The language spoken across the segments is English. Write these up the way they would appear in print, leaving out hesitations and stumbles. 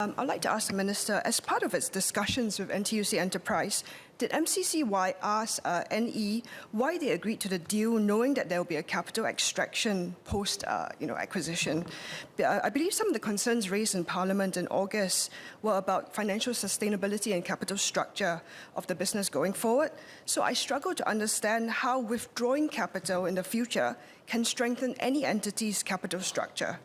I'd like to ask the Minister, as part of its discussions with NTUC Enterprise, did MCCY ask NE why they agreed to the deal knowing that there will be a capital extraction post-acquisition? I believe some of the concerns raised in Parliament in August were about financial sustainability and capital structure of the business going forward. So I struggle to understand how withdrawing capital in the future can strengthen any entity's capital structure.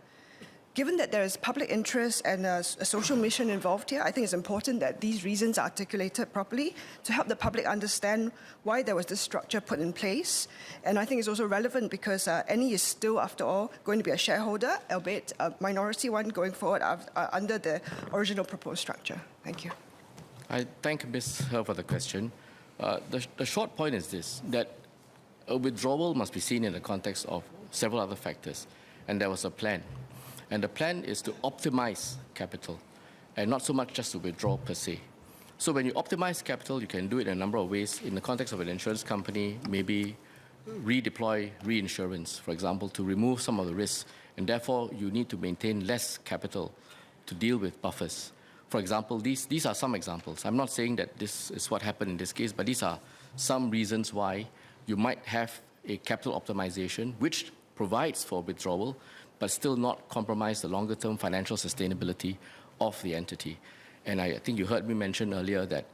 Given that there is public interest and a social mission involved here, I think it's important that these reasons are articulated properly to help the public understand why there was this structure put in place. And I think it's also relevant because NE is still, after all, going to be a shareholder, albeit a minority one going forward under the original proposed structure. Thank you. I thank Ms. He for the question. The short point is this, that a withdrawal must be seen in the context of several other factors, and there was a plan. And the plan is to optimize capital and not so much just to withdraw per se. So when you optimize capital, you can do it in a number of ways. In the context of an insurance company, maybe redeploy reinsurance, for example, to remove some of the risks. And therefore, you need to maintain less capital to deal with buffers. For example, these are some examples. I'm not saying that this is what happened in this case, but these are some reasons why you might have a capital optimization, which provides for withdrawal, but still not compromise the longer-term financial sustainability of the entity. And I think you heard me mention earlier that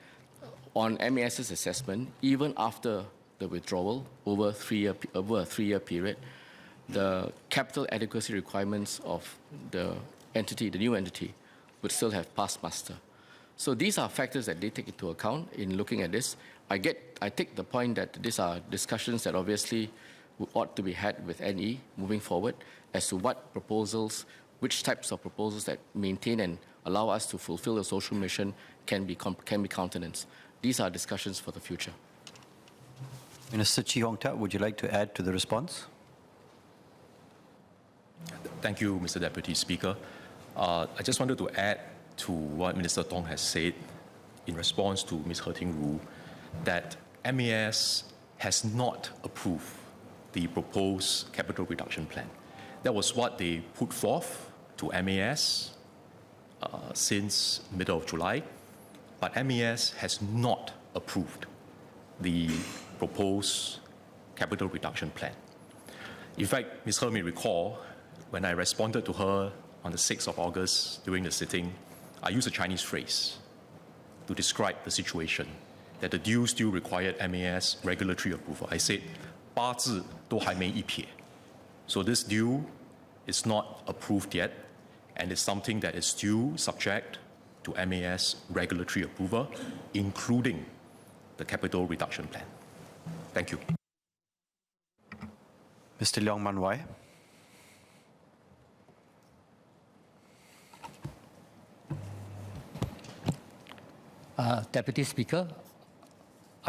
on MAS's assessment, even after the withdrawal over a three-year period, the capital adequacy requirements of the entity, the new entity, would still have passed muster. So these are factors that they take into account in looking at this. I take the point that these are discussions that obviously ought to be had with NE moving forward as to what proposals, which types of proposals that maintain and allow us to fulfill the social mission can be countenanced. These are discussions for the future. Minister Chee Hong Tat, would you like to add to the response? Thank you, Mr. Deputy Speaker. I just wanted to add to what Minister Tong has said in response to Ms. Ting Ru, that MAS has not approved the proposed capital reduction plan. That was what they put forth to MAS since middle of July, but MAS has not approved the proposed capital reduction plan. In fact, Ms. He may recall, when I responded to her on the 6th of August during the sitting, I used a Chinese phrase to describe the situation, that the deal still required MAS regulatory approval. I said, 八字都还没一撇. So this deal is not approved yet, and it's something that is still subject to MAS regulatory approval, including the capital reduction plan. Thank you. Mr. Leong Man Wai. Deputy Speaker,